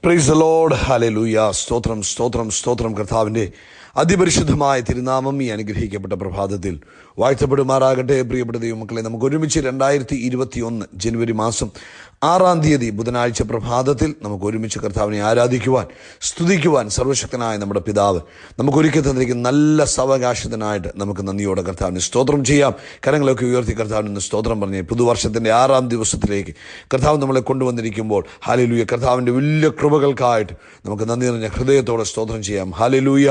Praise the Lord. Hallelujah. സ്തോത്രം സ്തോത്രം സ്തോത്രം. കർത്താവിൻ്റെ അതിപരിശുദ്ധമായ തിരുനാമം ഈ അനുഗ്രഹിക്കപ്പെട്ട പ്രഭാതത്തിൽ വാഴ്ത്തപ്പെടുമാറാകട്ടെ. പ്രിയപ്പെട്ട ദൈവമക്കളെ, നമുക്ക് ഒരുമിച്ച് 2021 ജനുവരി മാസം 6-ാം തീയതി ബുധനാഴ്ച പ്രഭാതത്തിൽ നമുക്ക് ഒരുമിച്ച് കർത്താവിനെ ആരാധിക്കുവാൻ, സ്തുതിക്കുവാൻ സർവശക്തനായ നമ്മുടെ പിതാവ് നമുക്ക് ഒരുക്കി തന്നിരിക്കുന്ന നല്ല സാവകാശത്തിനായിട്ട് നമുക്ക് നന്ദിയോടെ കർത്താവിന് സ്തോത്രം ചെയ്യാം. കരങ്ങളൊക്കെ ഉയർത്തി കർത്താവിന് സ്തോത്രം പറഞ്ഞ് പുതുവർഷത്തിൻ്റെ 6-ാം ദിവസത്തിലേക്ക് കർത്താവ് നമ്മളെ കൊണ്ടുവന്നിരിക്കുമ്പോൾ ഹല്ലേലൂയ, കർത്താവിൻ്റെ വലിയ കൃപകൾക്കായിട്ട് നമുക്ക് നന്ദി നിറഞ്ഞ ഹൃദയത്തോടെ സ്തോത്രം ചെയ്യാം. ഹല്ലേലൂയ.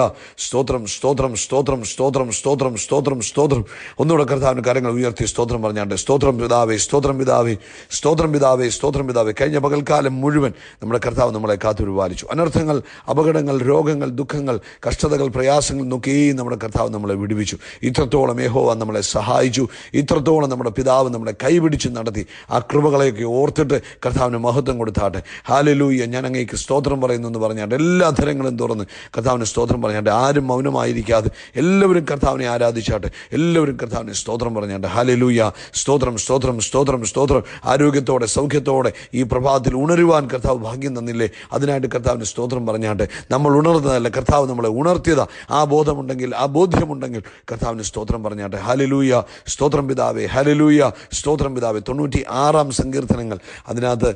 സ്തോത്രം സ്തോത്രം സ്തോത്രം സ്തോത്രം സ്തോത്രം സ്തോത്രം സ്തോത്രം. ഒന്നുകൂടെ കർത്താവിന് കരങ്ങൾ ഉയർത്തി സ്തോത്രം പറഞ്ഞാണ്ട് സ്തോത്രം പിതാവേ, സ്തോത്രം പിതാവേ, സ്തോത്രം പിതാവേ, സ്തോത്രം പിതാവേ. കഴിഞ്ഞ പകൽക്കാലം മുഴുവൻ നമ്മുടെ കർത്താവ് നമ്മളെ കാത്തുപരിപാലിച്ചു. അനർത്ഥങ്ങൾ, അപകടങ്ങൾ, രോഗങ്ങൾ, ദുഃഖങ്ങൾ, കഷ്ടതകൾ, പ്രയാസങ്ങൾ നോക്കിയും നമ്മുടെ കർത്താവ് നമ്മളെ വിടുവിച്ചു. ഇത്രത്തോളം യഹോവ നമ്മളെ സഹായിച്ചു. ഇത്രത്തോളം നമ്മുടെ പിതാവ് നമ്മളെ കൈപിടിച്ച് നടത്തി. ആ കൃപകളെയൊക്കെ ഓർത്തിട്ട് കർത്താവിന് മഹത്വം കൊടുത്താട്ടെ. ഹല്ലേലൂയ. ഞാൻ അങ്ങേക്ക് സ്തോത്രം പറയുന്നു എന്ന് പറഞ്ഞാണ്ട് എല്ലാ ധരങ്ങളും തുറന്ന് കർത്താവിന് സ്തോത്രം പറഞ്ഞാണ്ട് ആരും മൗനമായിരിക്കാതെ എല്ലാവരും കർത്താവിനെ ആരാധിച്ചാട്ടെ. എല്ലാവരും കർത്താവിനെ സ്തോത്രം പറഞ്ഞാണ്ട് ഹല്ലേലൂയ. സ്തോത്രം സ്തോത്രം സ്തോത്രം സ്തോത്രം. ആരോഗ്യത്തോടെ സൗഖ്യത്തോടെ ഈ പ്രഭാതത്തിൽ ഉണരുവാൻ കർത്താവ് ഭാഗ്യം തന്നില്ലേ? അതിനായിട്ട് കർത്താവിന് സ്തോത്രം പറഞ്ഞാണ്ട് നമ്മൾ ഉണർന്നതല്ല, കർത്താവ് നമ്മളെ ഉണർത്തിയതാ. ആ ബോധമുണ്ടെങ്കിൽ, ആ ബോധ്യമുണ്ടെങ്കിൽ കർത്താവിന് സ്തോത്രം പറഞ്ഞാട്ടെ. ഹല്ലേലൂയ. സ്തോത്രം പിതാവേ. ഹല്ലേലൂയ. സ്തോത്രം പിതാവേ. 96-ാം സങ്കീർത്തനങ്ങൾ, അതിനകത്ത്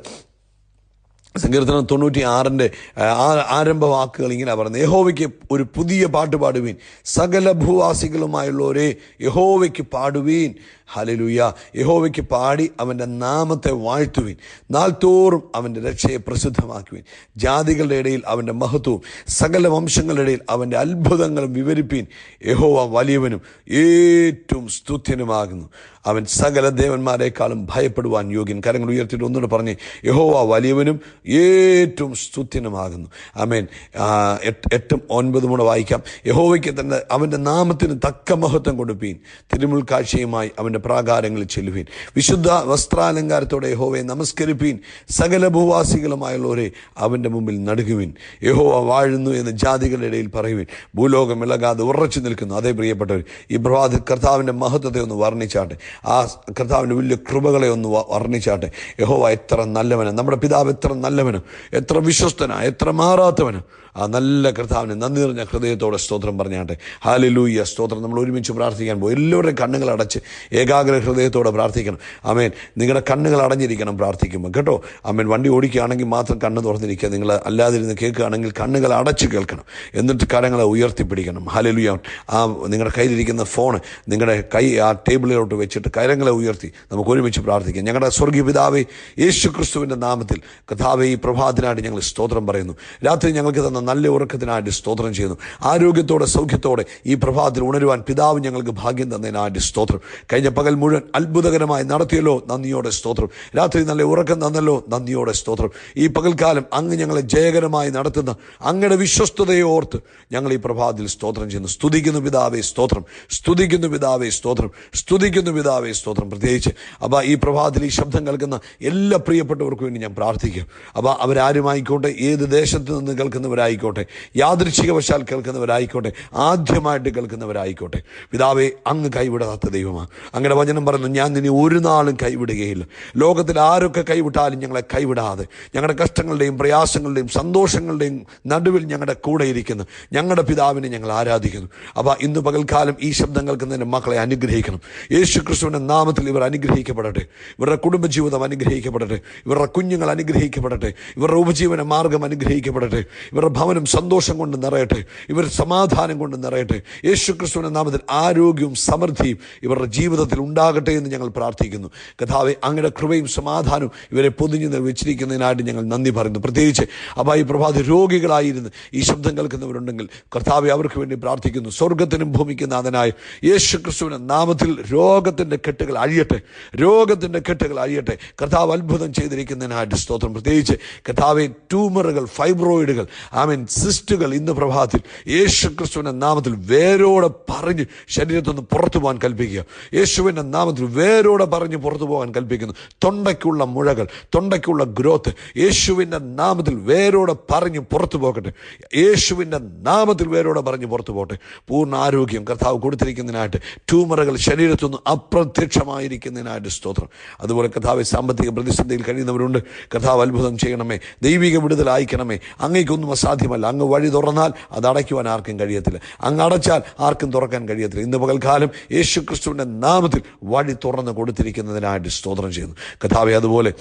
സങ്കീർത്തനം 96-ന്റെ ആരംഭ വാക്കുകൾ ഇങ്ങനെ പറയുന്നത്: യഹോവയ്ക്ക് ഒരു പുതിയ പാട്ട് പാടുവീൻ, സകല ഭൂവാസികളുമായുള്ളവരെ യഹോവയ്ക്ക് പാടുവീൻ. ഹല്ലേലൂയ. യഹോവയ്ക്ക് പാടി അവൻ്റെ നാമത്തെ വാഴ്ത്തുവീൻ. നാൾതോറും അവൻ്റെ രക്ഷയെ പ്രസിദ്ധമാക്കുവീൻ. ജാതികളുടെ ഇടയിൽ അവൻ്റെ മഹത്വവും സകല വംശങ്ങളുടെ ഇടയിൽ അവൻ്റെ അത്ഭുതങ്ങളും വിവരിപ്പീൻ. യഹോവ വലിയവനും ഏറ്റവും സ്തുത്യനുമാകുന്നു. അവൻ സകല ദേവന്മാരെക്കാളും ഭയപ്പെടുവാൻ യോഗ്യൻ. കരങ്ങൾ ഉയർത്തിയിട്ട് ഒന്നുകൂടെ പറഞ്ഞ്, യഹോവ വലിയവനും ഏറ്റവും സ്തുത്യനുമാകുന്നു. ആമേൻ. 8-9 കൂടെ വായിക്കാം. യഹോവയ്ക്ക് തന്നെ അവൻ്റെ നാമത്തിന് തക്ക മഹത്വം കൊടുപ്പീൻ. തിരുമുൽക്കാഴ്ചയുമായി അവൻ്റെ പ്രാകാരങ്ങളിൽ ചെല്ലുവീൻ. വിശുദ്ധ വസ്ത്രാലങ്കാരത്തോടെ യഹോവയെ നമസ്കരിപ്പീൻ. സകല ഭൂവാസികളുമായുള്ളവരെ അവൻ്റെ മുമ്പിൽ നടുകുവീൻ. യഹോവ വാഴുന്നു എന്ന് ജാതികളുടെ ഇടയിൽ പറയുവീൻ. ഭൂലോകം ഇളകാതെ ഉറച്ചു നിൽക്കുന്നു. അതേ പ്രിയപ്പെട്ടവർ, ഈ പ്രഭാതത്തിൽ കർത്താവിൻ്റെ മഹത്വത്തെ ഒന്ന് വർണ്ണിച്ചാട്ടെ. ആ കർത്താവിൻ്റെ വലിയ കൃപകളെ ഒന്ന് വർണ്ണിച്ചാട്ടെ. യഹോവ എത്ര നല്ലവനാണ്, നമ്മുടെ പിതാവ് എത്ര നല്ലവനും, എത്ര വിശ്വസ്തനാ, എത്ര മാറാത്തവനും. ആ നല്ല കർത്താവിനെ നന്ദി നിറഞ്ഞ ഹൃദയത്തോടെ സ്തോത്രം പറഞ്ഞാട്ടെ. ഹല്ലേലൂയ. സ്തോത്രം. നമ്മൾ ഒരുമിച്ച് പ്രാർത്ഥിക്കാൻ പോകും. എല്ലാവരുടെയും കണ്ണുകൾ അടച്ച് ഏകാഗ്ര ഹൃദയത്തോടെ പ്രാർത്ഥിക്കണം. ആമേൻ. നിങ്ങളുടെ കണ്ണുകൾ അടഞ്ഞിരിക്കണം പ്രാർത്ഥിക്കുമ്പോൾ, കേട്ടോ. ആമേൻ. വണ്ടി ഓടിക്കുകയാണെങ്കിൽ മാത്രം കണ്ണ് തുറന്നിരിക്കുക. നിങ്ങൾ അല്ലാതിരുന്ന് കേൾക്കുകയാണെങ്കിൽ കണ്ണുകൾ അടച്ച് കേൾക്കണം. എന്നിട്ട് കരങ്ങളെ ഉയർത്തിപ്പിടിക്കണം. ഹല്ലേലൂയ. ആ നിങ്ങളുടെ കയ്യിലിരിക്കുന്ന ഫോൺ നിങ്ങളുടെ കൈ ആ ടേബിളിലോട്ട് വെച്ചിട്ട് കരങ്ങളെ ഉയർത്തി നമുക്ക് ഒരുമിച്ച് പ്രാർത്ഥിക്കാം. ഞങ്ങളുടെ സ്വർഗീയ പിതാവേ, യേശു ക്രിസ്തുവിൻ്റെ നാമത്തിൽ കർത്താവേ, ഈ പ്രഭാതത്തിനായിട്ട് ഞങ്ങൾ സ്തോത്രം പറയുന്നു. രാത്രി ഞങ്ങൾക്ക് തന്ന നല്ല ഉറക്കത്തിനായിട്ട് സ്തോത്രം ചെയ്യുന്നു. ആരോഗ്യത്തോടെ സൗഖ്യത്തോടെ ഈ പ്രഭാതത്തിൽ ഉണരുവാൻ പിതാവ് ഞങ്ങൾക്ക് ഭാഗ്യം തന്നതിനായിട്ട് സ്തോത്രം. കഴിഞ്ഞ പകൽ മുഴുവൻ അത്ഭുതകരമായി നടത്തിയല്ലോ, നന്ദിയോടെ സ്തോത്രം. രാത്രി നല്ല ഉറക്കം തന്നല്ലോ, നന്ദിയോടെ സ്തോത്രം. ഈ പകൽക്കാലം അങ്ങ് ഞങ്ങളെ ജയകരമായി നടത്തുന്ന അങ്ങയുടെ വിശ്വസ്തതയെ ഓർത്ത് ഞങ്ങൾ ഈ പ്രഭാതത്തിൽ സ്തോത്രം ചെയ്യുന്നു. സ്തുതിക്കുന്നു പിതാവേ, സ്തോത്രം. സ്തുതിക്കുന്നു പിതാവേ, സ്തോത്രം. സ്തുതിക്കുന്നു പിതാവേ, സ്തോത്രം. പ്രത്യേകിച്ച് ഈ പ്രഭാതത്തിൽ ഈ ശബ്ദം കേൾക്കുന്ന എല്ലാ പ്രിയപ്പെട്ടവർക്കും വേണ്ടി ഞാൻ പ്രാർത്ഥിക്കും. അവരാരുമായിക്കോട്ടെ, ഏത് ദേശത്ത് നിന്ന് കേൾക്കുന്നവരായിക്കോട്ടെ, യാദൃച്ഛികവശാൽ കേൾക്കുന്നവരായിക്കോട്ടെ, ആദ്യമായിട്ട് കേൾക്കുന്നവരായിക്കോട്ടെ, പിതാവേ, അങ്ങ് കൈവിടാത്ത ദൈവമാണ്. അങ്ങയുടെ വചനം പറയുന്നു, ഞാൻ നിന്നെ ഒരു നാളും കൈവിടുകയില്ല. ലോകത്തിൽ ആരൊക്കെ കൈവിട്ടാലും ഞങ്ങളെ കൈവിടാതെ, ഞങ്ങളുടെ കഷ്ടങ്ങളുടെയും പ്രയാസങ്ങളുടെയും സന്തോഷങ്ങളുടെയും നടുവിൽ ഞങ്ങളുടെ കൂടെ ഇരിക്കുന്നു ഞങ്ങളുടെ പിതാവിനെ ഞങ്ങൾ ആരാധിക്കുന്നു. ഇന്ന് പകൽക്കാലം ഈ ശബ്ദം കേൾക്കുന്നതിൻ്റെ മക്കളെ അനുഗ്രഹിക്കണം. യേശു ക്രിസ്തുവിൻ്റെ നാമത്തിൽ ഇവർ അനുഗ്രഹിക്കപ്പെടട്ടെ. ഇവരുടെ കുടുംബജീവിതം അനുഗ്രഹിക്കപ്പെടട്ടെ. ഇവരുടെ കുഞ്ഞുങ്ങൾ അനുഗ്രഹിക്കപ്പെടട്ടെ. ഇവരുടെ ഉപജീവന മാർഗം അനുഗ്രഹിക്കപ്പെടട്ടെ. ഇവരുടെ ഭവനം സന്തോഷം കൊണ്ട് നിറയട്ടെ. ഇവർ സമാധാനം കൊണ്ട് നിറയട്ടെ. യേശു ക്രിസ്തുവിൻ്റെ നാമത്തിൽ ആരോഗ്യവും സമൃദ്ധിയും ഇവരുടെ ജീവിതത്തിൽ ഉണ്ടാകട്ടെ എന്ന് ഞങ്ങൾ പ്രാർത്ഥിക്കുന്നു. കർത്താവേ, അങ്ങയുടെ കൃപയും സമാധാനവും ഇവരെ പൊതിഞ്ഞു വെച്ചിരിക്കുന്നതിനായിട്ട് ഞങ്ങൾ നന്ദി പറയുന്നു. പ്രത്യേകിച്ച് ഈ പ്രഭാതത്തിൽ രോഗികളായിരുന്ന് ഈ ശബ്ദം കേൾക്കുന്നവരുണ്ടെങ്കിൽ കർത്താവെ, അവർക്ക് വേണ്ടി പ്രാർത്ഥിക്കുന്നു. സ്വർഗത്തിനും ഭൂമിക്കും നാഥനായ യേശു ക്രിസ്തുവിൻ്റെ നാമത്തിൽ രോഗത്തിൻ്റെ കെട്ടുകൾ അഴിയട്ടെ. രോഗത്തിൻ്റെ കെട്ടുകൾ അഴിയട്ടെ. കർത്താവ് അത്ഭുതം ചെയ്തിരിക്കുന്നതിനായിട്ട് സ്തോത്രം. പ്രത്യേകിച്ച് കർത്താവെ, ട്യൂമറുകൾ, ഫൈബ്രോയിഡുകൾ, സിസ്റ്റുകൾ ഇന്ന് പ്രഭാതത്തിൽ യേശു ക്രിസ്തുവിൻ്റെ നാമത്തിൽ വേരോടെ പറഞ്ഞ് ശരീരത്തിൽ നിന്ന് പുറത്തു പോകാൻ കൽപ്പിക്കുക. യേശു യേശുവിൻ്റെ നാമത്തിൽ വേരോടെ പറഞ്ഞ് പുറത്തു പോകാൻ കൽപ്പിക്കുന്നു. തൊണ്ടയ്ക്കുള്ള മുഴകൾ, തൊണ്ടയ്ക്കുള്ള ഗ്രോത്ത് യേശുവിൻ്റെ നാമത്തിൽ വേരോടെ പറഞ്ഞ് പുറത്തു പോകട്ടെ. യേശുവിൻ്റെ നാമത്തിൽ വേരോടെ പറഞ്ഞ് പുറത്തു പോകട്ടെ. പൂർണ്ണ ആരോഗ്യം കർത്താവ് കൊടുത്തിരിക്കുന്നതിനായിട്ട്, ട്യൂമറുകൾ ശരീരത്തുനിന്ന് അപ്രത്യക്ഷമായിരിക്കുന്നതിനായിട്ട് സ്തോത്രം. അതുപോലെ കർത്താവ് സാമ്പത്തിക പ്രതിസന്ധിയിൽ കഴിയുന്നവരുണ്ട്. കർത്താവ് അത്ഭുതം ചെയ്യണമേ, ദൈവിക വിടുതൽ അയക്കണമേ. അങ്ങേക്കൊന്നും അസാധ്യമല്ല. അങ്ങ് വഴി തുറന്നാൽ അത് അടയ്ക്കുവാൻ ആർക്കും കഴിയത്തില്ല. അങ്ങ് അടച്ചാൽ ആർക്കും തുറക്കാൻ കഴിയത്തില്ല. ഇന്ന് പകൽക്കാലം യേശു ക്രിസ്തുവിൻ്റെ നാമത്തിൽ വഴി തുറന്ന് കൊടുത്തിരിക്കുന്നതിനായിട്ട് സ്തോത്രം ചെയ്യുന്നു കർത്താവേ. അതുപോലെ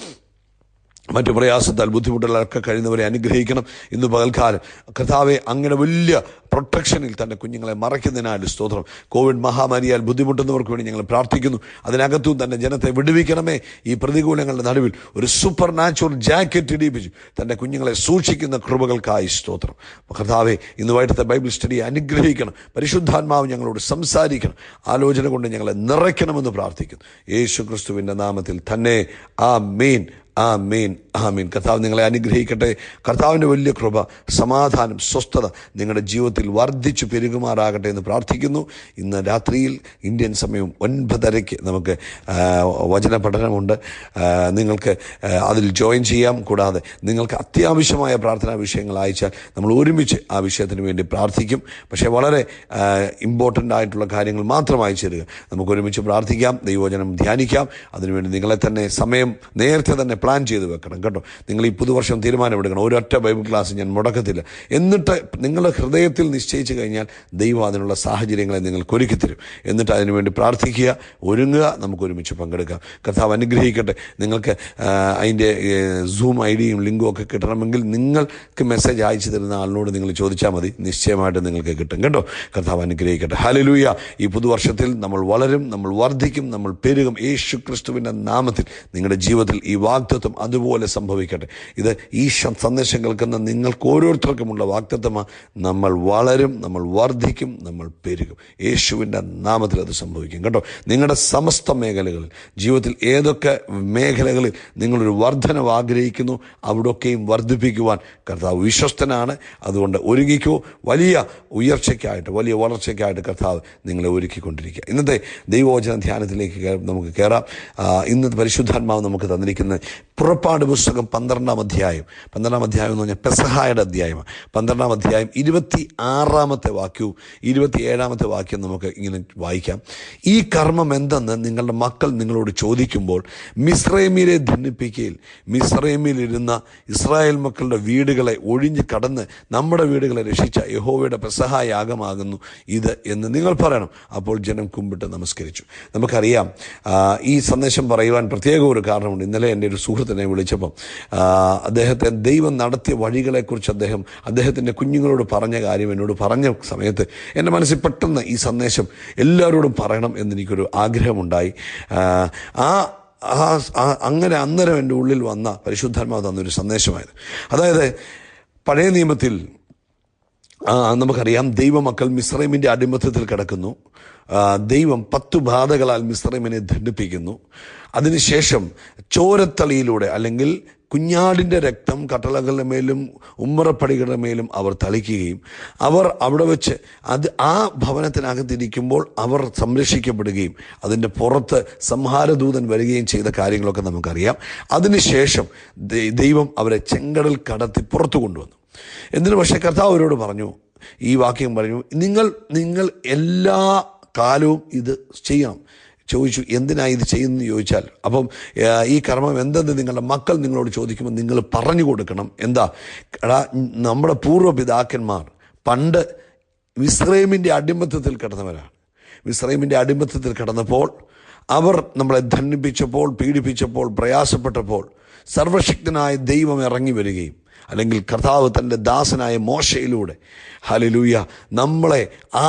മറ്റു പ്രയാസത്താൽ ബുദ്ധിമുട്ടുകളൊക്കെ കഴിയുന്നവരെ അനുഗ്രഹിക്കണം. ഇന്ന് പകൽക്കാലം കർത്താവെ അങ്ങനെ വലിയ പ്രൊട്ടക്ഷനിൽ തൻ്റെ കുഞ്ഞുങ്ങളെ മറയ്ക്കുന്നതിനായിട്ട് സ്തോത്രം. കോവിഡ് മഹാമാരിയാൽ ബുദ്ധിമുട്ടുന്നവർക്ക് വേണ്ടി ഞങ്ങൾ പ്രാർത്ഥിക്കുന്നു. അതിനകത്തും തന്നെ ജനത്തെ വിടുവിക്കണമേ. ഈ പ്രതികൂലങ്ങളുടെ നടുവിൽ ഒരു സൂപ്പർ നാച്ചുറൽ ജാക്കറ്റ് ഇടിപ്പിച്ചു തൻ്റെ കുഞ്ഞുങ്ങളെ സൂക്ഷിക്കുന്ന കൃപകൾക്കായി സ്തോത്രം. കർത്താവെ, ഇന്ന് വൈകിട്ടത്തെ ബൈബിൾ സ്റ്റഡി അനുഗ്രഹിക്കണം. പരിശുദ്ധാത്മാവ് ഞങ്ങളോട് സംസാരിക്കണം. ആലോചന കൊണ്ട് ഞങ്ങളെ നിറയ്ക്കണമെന്ന് പ്രാർത്ഥിക്കുന്നു യേശു ക്രിസ്തുവിൻ്റെ നാമത്തിൽ തന്നെ. ആമേൻ, ആമേൻ, ആമേൻ. കർത്താവ് നിങ്ങളെ അനുഗ്രഹിക്കട്ടെ. കർത്താവിൻ്റെ വലിയ കൃപ, സമാധാനം, സ്വസ്ഥത നിങ്ങളുടെ ജീവിതത്തിൽ വർദ്ധിച്ചു പെരുകുമാറാകട്ടെ എന്ന് പ്രാർത്ഥിക്കുന്നു. ഇന്ന് രാത്രിയിൽ ഇന്ത്യൻ സമയം 9:30 നമുക്ക് വചന പഠനമുണ്ട്. നിങ്ങൾക്ക് അതിൽ ജോയിൻ ചെയ്യാം. കൂടാതെ നിങ്ങൾക്ക് അത്യാവശ്യമായ പ്രാർത്ഥനാ വിഷയങ്ങൾ അയച്ചാൽ നമ്മൾ ഒരുമിച്ച് ആ വിഷയത്തിന് വേണ്ടി പ്രാർത്ഥിക്കും. പക്ഷേ വളരെ ഇമ്പോർട്ടൻ്റ് ആയിട്ടുള്ള കാര്യങ്ങൾ മാത്രം അയച്ചു തരിക. നമുക്ക് ഒരുമിച്ച് പ്രാർത്ഥിക്കാം, ദൈവവചനം ധ്യാനിക്കാം. അതിനുവേണ്ടി നിങ്ങളെ തന്നെ സമയം നേരത്തെ തന്നെ പ്ലാൻ ചെയ്ത് വെക്കണം കേട്ടോ. നിങ്ങൾ ഈ പുതുവർഷം തീരുമാനമെടുക്കണം. ഒരൊറ്റ ബൈബിൾ ക്ലാസ് ഞാൻ മുടക്കത്തില്ല. എന്നിട്ട് നിങ്ങളുടെ ഹൃദയത്തിൽ നിശ്ചയിച്ചു കഴിഞ്ഞാൽ ദൈവം അതിനുള്ള സാഹചര്യങ്ങളെ നിങ്ങൾക്ക് ഒരുക്കി തരും. എന്നിട്ട് അതിനുവേണ്ടി പ്രാർത്ഥിക്കുക, ഒരുങ്ങുക, നമുക്ക് ഒരുമിച്ച് പങ്കെടുക്കാം. കർത്താവ് അനുഗ്രഹിക്കട്ടെ. നിങ്ങൾക്ക് അതിൻ്റെ സൂം ഐഡിയും ലിങ്കും ഒക്കെ കിട്ടണമെങ്കിൽ നിങ്ങൾക്ക് മെസ്സേജ് അയച്ചു തരുന്ന ആളിനോട് നിങ്ങൾ ചോദിച്ചാൽ മതി. നിശ്ചയമായിട്ട് നിങ്ങൾക്ക് കിട്ടും കേട്ടോ. കർത്താവ് അനുഗ്രഹിക്കട്ടെ. ഹല്ലേലൂയ. ഈ പുതുവർഷത്തിൽ നമ്മൾ വളരും, നമ്മൾ വർദ്ധിക്കും, നമ്മൾ പെരുകും. യേശു ക്രിസ്തുവിൻ്റെ നാമത്തിൽ നിങ്ങളുടെ ജീവിതത്തിൽ ഈ വാഗ്ദത്തം അതുപോലെ സംഭവിക്കട്ടെ. ഇത് ഈ സന്ദേശം കേൾക്കുന്ന നിങ്ങൾക്ക് ഓരോരുത്തർക്കുമുള്ള വാഗ്ദത്തമാണ്. നമ്മൾ വളരും, നമ്മൾ വർദ്ധിക്കും, നമ്മൾ പെരുകും. യേശുവിൻ്റെ നാമത്തിൽ അത് സംഭവിക്കും കേട്ടോ. നിങ്ങളുടെ സമസ്ത മേഖലകളിൽ, ജീവിതത്തിൽ ഏതൊക്കെ മേഖലകളിൽ നിങ്ങളൊരു വർധനവ് ആഗ്രഹിക്കുന്നു അവിടെയൊക്കെയും വർദ്ധിപ്പിക്കുവാൻ കർത്താവ് വിശ്വസ്തനാണ്. അതുകൊണ്ട് ഒരുങ്ങിക്കോ. വലിയ ഉയർച്ചയ്ക്കായിട്ട്, വലിയ വളർച്ചയ്ക്കായിട്ട് കർത്താവ് നിങ്ങളെ ഒരുക്കിക്കൊണ്ടിരിക്കുക. ഇന്നത്തെ ദൈവവചന ധ്യാനത്തിലേക്ക് നമുക്ക് കയറാം. ഇന്നത്തെ പരിശുദ്ധാത്മാവ് നമുക്ക് തന്നിരിക്കുന്ന പുറപ്പാട് പുസ്തകം 12-ാം അധ്യായം എന്ന് പറഞ്ഞാൽ പെസഹായുടെ അധ്യായമാണ്. 12-ാം അധ്യായം 26-ാമത്തെ വാക്യവും 27-ാമത്തെ വാക്യം നമുക്ക് ഇങ്ങനെ വായിക്കാം. ഈ കർമ്മം എന്തെന്ന് നിങ്ങളുടെ മക്കൾ നിങ്ങളോട് ചോദിക്കുമ്പോൾ മിസ്രൈമിലെ ധന്യപ്പിക്കയിൽ മിസ്രൈമിലിരുന്ന ഇസ്രായേൽ മക്കളുടെ വീടുകളെ ഒഴിഞ്ഞ് കടന്ന് നമ്മുടെ വീടുകളെ രക്ഷിച്ച യഹോവയുടെ പെസഹ യാഗമാകുന്നു ഇത് എന്ന് നിങ്ങൾ പറയണം. അപ്പോൾ ജനം കുമ്പിട്ട് നമസ്കരിച്ചു. നമുക്കറിയാം ഈ സന്ദേശം പറയുവാൻ പ്രത്യേക ഒരു കാരണമുണ്ട്. ഇന്നലെ എൻ്റെ ഒരു സുഹൃത്തിനെ വിളിച്ചപ്പം അദ്ദേഹത്തെ ദൈവം നടത്തിയ വഴികളെക്കുറിച്ച് അദ്ദേഹത്തിൻ്റെ കുഞ്ഞുങ്ങളോട് പറഞ്ഞ കാര്യം എന്നോട് പറഞ്ഞ സമയത്ത് എൻ്റെ മനസ്സിൽ പെട്ടെന്ന് ഈ സന്ദേശം എല്ലാവരോടും പറയണം എന്നെനിക്കൊരു ആഗ്രഹമുണ്ടായി. അങ്ങനെ അന്നേരം എൻ്റെ ഉള്ളിൽ വന്ന പരിശുദ്ധാത്മാവ് തന്നൊരു സന്ദേശമായത്. അതായത് പഴയ നിയമത്തിൽ നമുക്കറിയാം ദൈവമക്കൾ മിസ്രൈമിൻ്റെ അടിമത്തത്തിൽ കിടക്കുന്നു. ദൈവം 10 ബാധകളാൽ മിസ്രൈമിനെ ദണ്ഡിപ്പിക്കുന്നു. അതിനുശേഷം ചോരത്തളിയിലൂടെ അല്ലെങ്കിൽ കുഞ്ഞാടിൻ്റെ രക്തം കട്ടളകളുടെ മേലും ഉമ്മറപ്പടികളുടെ മേലും അവർ തളിക്കുകയും അവർ അവിടെ വെച്ച് ആ ഭവനത്തിനകത്തിരിക്കുമ്പോൾ അവർ സംരക്ഷിക്കപ്പെടുകയും അതിൻ്റെ പുറത്ത് സംഹാരദൂതൻ വരികയും ചെയ്ത കാര്യങ്ങളൊക്കെ നമുക്കറിയാം. അതിനുശേഷം ദൈവം അവരെ ചെങ്കടൽ കടത്തി പുറത്തു കൊണ്ടുവന്നു. എന്നിട്ട് പക്ഷേ കർത്താവ് അവരോട് പറഞ്ഞു, ഈ വാക്യം പറഞ്ഞു, നിങ്ങൾ എല്ലാ കാലവും ഇത് ചെയ്യണം. ചോദിച്ചു, എന്തിനാ ഇത് ചെയ്യുന്നത് ചോദിച്ചാൽ, അപ്പം ഈ കർമ്മം എന്തെന്ന് നിങ്ങളുടെ മക്കൾ നിങ്ങളോട് ചോദിക്കുമ്പോൾ നിങ്ങൾ പറഞ്ഞു കൊടുക്കണം. എന്താ, നമ്മുടെ പൂർവ്വപിതാക്കന്മാർ പണ്ട് മിസ്രൈമിൻ്റെ അടിമത്തത്തിൽ കിടന്നവരാണ്. മിസ്രൈമിൻ്റെ അടിമത്തത്തിൽ കിടന്നപ്പോൾ അവർ നമ്മളെ ധന്യപ്പിച്ചപ്പോൾ, പീഡിപ്പിച്ചപ്പോൾ, പ്രയാസപ്പെട്ടപ്പോൾ സർവശക്തനായ ദൈവം ഇറങ്ങി വരികയും അല്ലെങ്കിൽ കർത്താവ് തൻ്റെ ദാസനായ മോശയിലൂടെ ഹല്ലേലൂയ നമ്മളെ ആ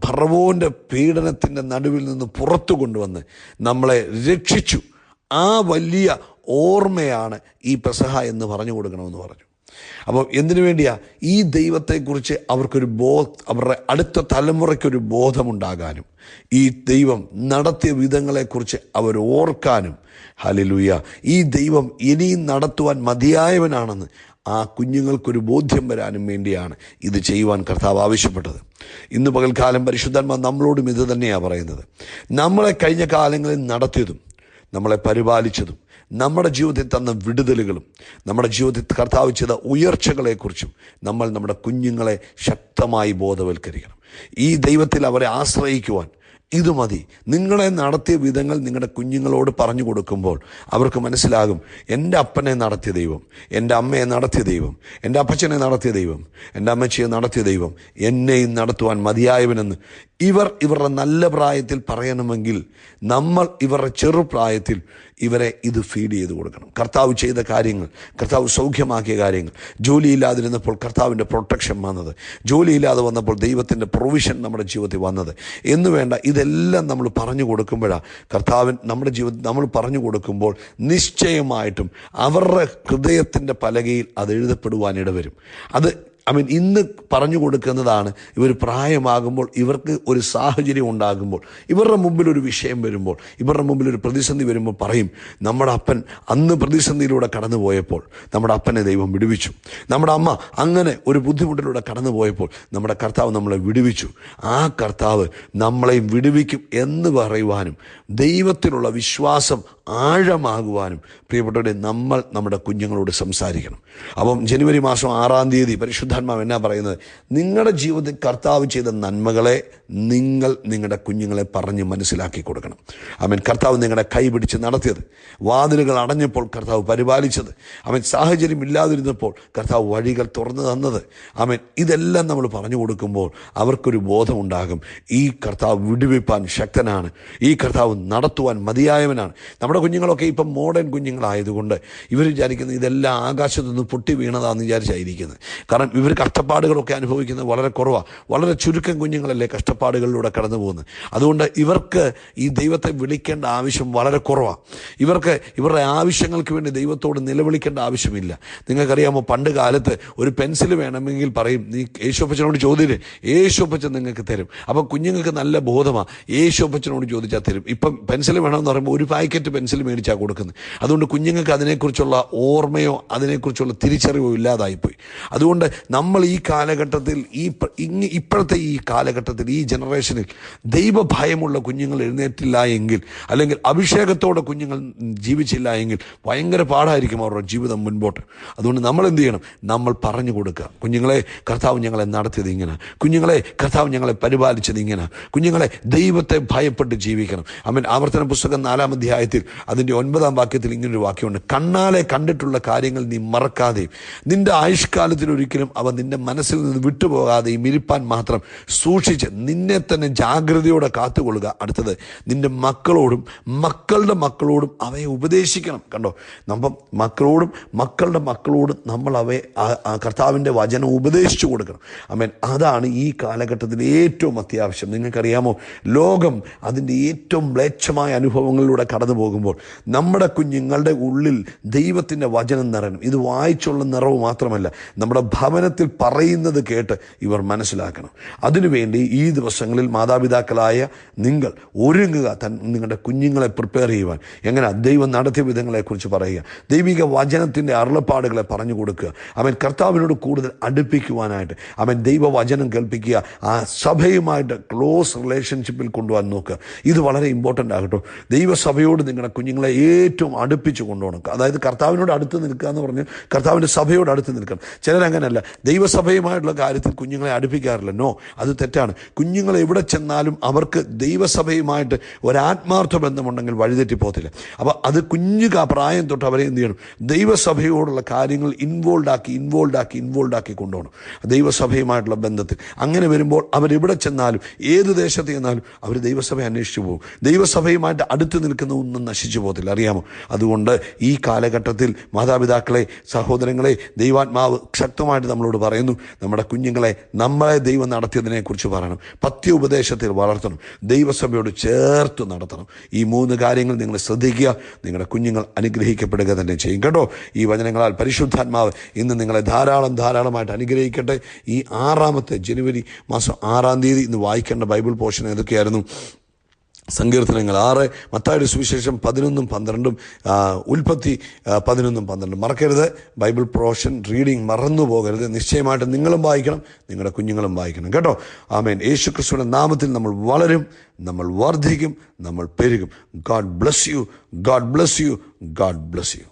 ഫറവോൻ്റെ പീഡനത്തിൻ്റെ നടുവിൽ നിന്ന് പുറത്തു കൊണ്ടുവന്ന് നമ്മളെ രക്ഷിച്ചു. ആ വലിയ ഓർമ്മയാണ് ഈ പെസഹ എന്ന് പറഞ്ഞു കൊടുക്കണമെന്ന് പറഞ്ഞു. അപ്പോൾ എന്തിനു വേണ്ടിയാ? ഈ ദൈവത്തെക്കുറിച്ച് അവർക്കൊരു അവരുടെ അടുത്ത തലമുറയ്ക്കൊരു ബോധമുണ്ടാകാനും ഈ ദൈവം നടത്തിയ വിധങ്ങളെക്കുറിച്ച് അവർ ഓർക്കാനും, ഹല്ലേലൂയ, ഈ ദൈവം ഇനിയും നടത്തുവാൻ മതിയായവനാണെന്ന് ആ കുഞ്ഞുങ്ങൾക്കൊരു ബോധ്യം വരാനും വേണ്ടിയാണ് ഇത് ചെയ്യുവാൻ കർത്താവ് ആവശ്യപ്പെട്ടത്. ഇന്ന് പകൽക്കാലം പരിശുദ്ധാത്മാവ് നമ്മളോടും ഇത് തന്നെയാണ് പറയുന്നത്. നമ്മളെ കഴിഞ്ഞ കാലങ്ങളിൽ നടത്തിയതും നമ്മളെ പരിപാലിച്ചതും നമ്മുടെ ജീവിതത്തിൽ തന്ന വിടുതലുകളും നമ്മുടെ ജീവിതത്തിൽ കർത്താവ് ചെയ്ത ഉയർച്ചകളെക്കുറിച്ചും നമ്മൾ നമ്മുടെ കുഞ്ഞുങ്ങളെ ശക്തമായി ബോധവൽക്കരിക്കണം. ഈ ദൈവത്തിൽ അവരെ ആശ്രയിക്കുവാൻ ഇത് മതി. നിങ്ങളെ നടത്തിയ വിധങ്ങൾ നിങ്ങളുടെ കുഞ്ഞുങ്ങളോട് പറഞ്ഞു കൊടുക്കുമ്പോൾ അവർക്ക് മനസ്സിലാകും, എൻ്റെ അപ്പനെ നടത്തിയ ദൈവം, എൻ്റെ അമ്മയെ നടത്തിയ ദൈവം, എൻ്റെ അപ്പച്ചനെ നടത്തിയ ദൈവം, എൻ്റെ അമ്മച്ചിയെ നടത്തിയ ദൈവം എന്നെയും നടത്തുവാൻ മതിയായവനെന്ന് ഇവരുടെ നല്ല പ്രായത്തിൽ പറയണമെങ്കിൽ നമ്മൾ ഇവരുടെ ചെറുപ്രായത്തിൽ ഇവരെ ഇത് ഫീഡ് ചെയ്ത് കൊടുക്കണം. കർത്താവ് ചെയ്ത കാര്യങ്ങൾ, കർത്താവ് സൗഖ്യമാക്കിയ കാര്യങ്ങൾ, ജോലിയില്ലാതിരുന്നപ്പോൾ കർത്താവിൻ്റെ പ്രൊട്ടക്ഷൻ വന്നത്, ജോലിയില്ലാതെ വന്നപ്പോൾ ദൈവത്തിൻ്റെ പ്രൊവിഷൻ നമ്മുടെ ജീവിതത്തിൽ വന്നത് എന്ന് വേണ്ട, ഇതെല്ലാം നമ്മൾ പറഞ്ഞു കൊടുക്കുമ്പോഴാണ് കർത്താവിൻ നമ്മുടെ ജീവിതത്തിൽ നമ്മൾ പറഞ്ഞു കൊടുക്കുമ്പോൾ നിശ്ചയമായിട്ടും അവരുടെ ഹൃദയത്തിൻ്റെ പലകയിൽ അത് എഴുതപ്പെടുവാൻ ഇടവരും. അത് ഇന്ന് പറഞ്ഞു കൊടുക്കുന്നതാണ്. ഇവർ പ്രായമാകുമ്പോൾ ഇവർക്ക് ഒരു സാഹചര്യം ഉണ്ടാകുമ്പോൾ, ഇവരുടെ മുമ്പിൽ ഒരു വിഷയം വരുമ്പോൾ, ഇവരുടെ മുമ്പിൽ ഒരു പ്രതിസന്ധി വരുമ്പോൾ പറയും, നമ്മുടെ അപ്പൻ അന്ന് പ്രതിസന്ധിയിലൂടെ കടന്നു പോയപ്പോൾ നമ്മുടെ അപ്പനെ ദൈവം വിടുവിച്ചു, നമ്മുടെ അമ്മ അങ്ങനെ ഒരു ബുദ്ധിമുട്ടിലൂടെ കടന്നു പോയപ്പോൾ നമ്മുടെ കർത്താവ് നമ്മളെ വിടുവിച്ചു, ആ കർത്താവ് നമ്മളെയും വിടുവിക്കും എന്ന് പറയുവാനും ദൈവത്തിലുള്ള വിശ്വാസം ആഴമാകുവാനും പ്രിയപ്പെട്ടവരെ നമ്മൾ നമ്മുടെ കുഞ്ഞുങ്ങളോട് സംസാരിക്കണം. അപ്പം ജനുവരി മാസം 6-ാം തീയതി പരിശുദ്ധാത്മാവ് എന്നാ പറയുന്നത്? നിങ്ങളുടെ ജീവിതത്തിൽ കർത്താവ് ചെയ്ത നന്മകളെ നിങ്ങൾ നിങ്ങളുടെ കുഞ്ഞുങ്ങളെ പറഞ്ഞ് മനസ്സിലാക്കി കൊടുക്കണം. കർത്താവ് നിങ്ങളുടെ കൈ പിടിച്ച് നടത്തിയത്, വാതിലുകൾ അടഞ്ഞപ്പോൾ കർത്താവ് പരിപാലിച്ചത്, സാഹചര്യം ഇല്ലാതിരുന്നപ്പോൾ കർത്താവ് വഴികൾ തുറന്നു തന്നത്, ഇതെല്ലാം നമ്മൾ പറഞ്ഞു കൊടുക്കുമ്പോൾ അവർക്കൊരു ബോധമുണ്ടാകും, ഈ കർത്താവ് വിടുവിപ്പാൻ ശക്തനാണ്, ഈ കർത്താവ് നടത്തുവാൻ മതിയായവനാണ്. നമ്മുടെ കുഞ്ഞുങ്ങളൊക്കെ ഇപ്പം മോഡേൺ കുഞ്ഞുങ്ങളായതുകൊണ്ട് ഇവർ വിചാരിക്കുന്നത് ഇതെല്ലാം ആകാശത്തുനിന്ന് പൊട്ടി വീണതാണെന്ന് വിചാരിച്ചായിരിക്കുന്നത്. കാരണം ഇവർ കഷ്ടപ്പാടുകളൊക്കെ അനുഭവിക്കുന്നത് വളരെ കുറവാണ്. വളരെ ചുരുക്കം കുഞ്ഞുങ്ങളല്ലേ കഷ്ടപ്പാടുകളിലൂടെ കടന്നു പോകുന്നത്. അതുകൊണ്ട് ഇവർക്ക് ഈ ദൈവത്തെ വിളിക്കേണ്ട ആവശ്യം വളരെ കുറവാണ്. ഇവർക്ക് ഇവരുടെ ആവശ്യങ്ങൾക്ക് വേണ്ടി ദൈവത്തോട് നിലവിളിക്കേണ്ട ആവശ്യമില്ല. നിങ്ങൾക്കറിയാമോ, പണ്ട് കാലത്ത് ഒരു പെൻസിൽ വേണമെങ്കിൽ പറയും, നീ യേശുപ്പച്ചനോട് ചോദിച്ചില്ലേ, യേശുപ്പച്ചൻ നിങ്ങൾക്ക് തരും. അപ്പം കുഞ്ഞുങ്ങൾക്ക് നല്ല ബോധമാണ്, യേശുപ്പച്ചനോട് ചോദിച്ചാൽ തരും. ഇപ്പം പെൻസിൽ വേണമെന്ന് പറയുമ്പോൾ ഒരു പാക്കറ്റ് പെൻസിൽ മേടിച്ചാണ് കൊടുക്കുന്നത്. അതുകൊണ്ട് കുഞ്ഞുങ്ങൾക്ക് അതിനെക്കുറിച്ചുള്ള ഓർമ്മയോ അതിനെക്കുറിച്ചുള്ള തിരിച്ചറിവോ ഇല്ലാതായിപ്പോയി. അതുകൊണ്ട് നമ്മൾ ഈ കാലഘട്ടത്തിൽ ഇപ്പോഴത്തെ ഈ കാലഘട്ടത്തിൽ ഈ ജനറേഷനിൽ ദൈവഭയമുള്ള കുഞ്ഞുങ്ങൾ എഴുന്നേറ്റില്ല എങ്കിൽ, അല്ലെങ്കിൽ അഭിഷേകത്തോടെ കുഞ്ഞുങ്ങൾ ജീവിച്ചില്ല എങ്കിൽ ഭയങ്കര പാടായിരിക്കും അവരുടെ ജീവിതം മുൻപോട്ട്. അതുകൊണ്ട് നമ്മൾ എന്ത് ചെയ്യണം? നമ്മൾ പറഞ്ഞു കൊടുക്കുക, കുഞ്ഞുങ്ങളെ കർത്താവ് ഞങ്ങളെ നടത്തിയത് ഇങ്ങനെ, കുഞ്ഞുങ്ങളെ കർത്താവ് ഞങ്ങളെ പരിപാലിച്ചത് ഇങ്ങനെ, കുഞ്ഞുങ്ങളെ ദൈവത്തെ ഭയപ്പെട്ട് ജീവിക്കണം. ആവർത്തന പുസ്തകം 4-ാം അധ്യായത്തിൽ അതിൻ്റെ 9-ാം വാക്യത്തിൽ ഇങ്ങനൊരു വാക്യമുണ്ട്, കണ്ണാലെ കണ്ടിട്ടുള്ള കാര്യങ്ങൾ നീ മറക്കാതെയും നിന്റെ ആയുഷ്കാലത്തിൽ ഒരിക്കലും അവ നിന്റെ മനസ്സിൽ നിന്ന് വിട്ടുപോകാതെയും ഇരിപ്പാൻ മാത്രം സൂക്ഷിച്ച് നിന്നെ തന്നെ ജാഗ്രതയോടെ കാത്തുകൊള്ളുക. അടുത്തത്, നിന്റെ മക്കളോടും മക്കളുടെ മക്കളോടും അവയെ ഉപദേശിക്കണം. കണ്ടോ, നമ്മൾ മക്കളോടും മക്കളുടെ മക്കളോടും നമ്മൾ അവയെ കർത്താവിൻ്റെ വചനം ഉപദേശിച്ചു കൊടുക്കണം. അതാണ് ഈ കാലഘട്ടത്തിൽ ഏറ്റവും അത്യാവശ്യം. നിങ്ങൾക്കറിയാമോ, ലോകം അതിൻ്റെ ഏറ്റവും മ്ലേച്ഛമായ അനുഭവങ്ങളിലൂടെ കടന്നു പോകുമ്പോൾ നമ്മുടെ കുഞ്ഞുങ്ങളുടെ ഉള്ളിൽ ദൈവത്തിൻ്റെ വചനം നിറയണം. ഇത് വായിച്ചുള്ള നിറവ് മാത്രമല്ല, നമ്മുടെ ഭവനത്തിൽ പറയുന്നത് കേട്ട് ഇവർ മനസ്സിലാക്കണം. അതിനുവേണ്ടി ഈ ദിവസങ്ങളിൽ മാതാപിതാക്കളായ നിങ്ങൾ ഒരുങ്ങുക, നിങ്ങളുടെ കുഞ്ഞുങ്ങളെ പ്രിപ്പയർ ചെയ്യുവാൻ. എങ്ങനെ? ദൈവം നടത്തിയ വിധങ്ങളെക്കുറിച്ച് പറയുക, ദൈവിക വചനത്തിൻ്റെ അരുളപ്പാടുകളെ പറഞ്ഞു കൊടുക്കുക, കർത്താവിനോട് കൂടുതൽ അടുപ്പിക്കുവാനായിട്ട് ദൈവവചനം കേൾപ്പിക്കുക, ആ സഭയുമായിട്ട് ക്ലോസ് റിലേഷൻഷിപ്പിൽ കൊണ്ടുപോകാൻ നോക്കുക. ഇത് വളരെ ഇമ്പോർട്ടൻ്റ് ആകട്ടോ. ദൈവസഭയോട് നിങ്ങളുടെ കുഞ്ഞുങ്ങളെ ഏറ്റവും അടുപ്പിച്ച് കൊണ്ടുപോകണം. അതായത് കർത്താവിനോട് അടുത്ത് നിൽക്കുക എന്ന് പറഞ്ഞ് കർത്താവിൻ്റെ സഭയോട് അടുത്ത് നിൽക്കണം. ചിലരങ്ങനല്ല, ദൈവസഭയുമായിട്ടുള്ള കാര്യത്തിൽ കുഞ്ഞുങ്ങളെ അടുപ്പിക്കാറില്ല. നോ, അത് തെറ്റാണ്. കുഞ്ഞുങ്ങൾ എവിടെ ചെന്നാലും അവർക്ക് ദൈവസഭയുമായിട്ട് ഒരാത്മാർത്ഥ ബന്ധമുണ്ടെങ്കിൽ വഴിതെറ്റിപ്പോകത്തില്ല. അപ്പോൾ അത് പ്രായം തൊട്ട് അവരെ എന്ത് ചെയ്യണം? ദൈവസഭയോടുള്ള കാര്യങ്ങൾ ഇൻവോൾവ് ആക്കി കൊണ്ടുപോകണം, ദൈവസഭയുമായിട്ടുള്ള ബന്ധത്തിൽ. അങ്ങനെ വരുമ്പോൾ അവരെവിടെ ചെന്നാലും ഏത് ദേശത്ത് ചെന്നാലും അവർ ദൈവസഭയെ അന്വേഷിച്ചു പോകും. ദൈവസഭയുമായിട്ട് അടുത്ത് നിൽക്കുന്ന ഒന്നും നശിച്ചു പോകത്തില്ല, അറിയാമോ? അതുകൊണ്ട് ഈ കാലഘട്ടത്തിൽ മാതാപിതാക്കളെ, സഹോദരങ്ങളെ, ദൈവാത്മാവ് ശക്തമായിട്ട് നമ്മളോട് നമ്മളോട് പറയുന്നു, നമ്മുടെ കുഞ്ഞുങ്ങളെ നമ്മളെ ദൈവം നടത്തിയതിനെക്കുറിച്ച് പറയണം, പഥ്യോപദേശത്തിൽ വളർത്തണം, ദൈവസഭയോട് ചേർത്ത് നടത്തണം. ഈ 3 കാര്യങ്ങൾ നിങ്ങൾ ശ്രദ്ധിക്കുക. നിങ്ങളുടെ കുഞ്ഞുങ്ങൾ അനുഗ്രഹിക്കപ്പെടുക തന്നെ ചെയ്യും കേട്ടോ. ഈ വചനങ്ങളാൽ പരിശുദ്ധാത്മാവ് ഇന്ന് നിങ്ങളെ ധാരാളമായിട്ട് അനുഗ്രഹിക്കട്ടെ. ഈ 6 ജനുവരി മാസം 6 തീയതി ഇന്ന് വായിക്കേണ്ട ബൈബിൾ പോർഷൻ ഏതൊക്കെയായിരുന്നു? സങ്കീർത്തനങ്ങൾ 6, മത്തായിയുടെ സുവിശേഷം 11-12, ഉൽപ്പത്തി 11-12. മറക്കരുത്, ബൈബിൾ പോർഷൻ റീഡിങ് മറന്നു പോകരുത്. നിശ്ചയമായിട്ട് നിങ്ങളും വായിക്കണം, നിങ്ങളുടെ കുഞ്ഞുങ്ങളും വായിക്കണം കേട്ടോ. ആമേൻ. യേശു ക്രിസ്തുവിന്റെ നാമത്തിൽ നമ്മൾ വളരും, നമ്മൾ വർദ്ധിക്കും, നമ്മൾ പെരുകും. God bless you, God bless you, God bless U.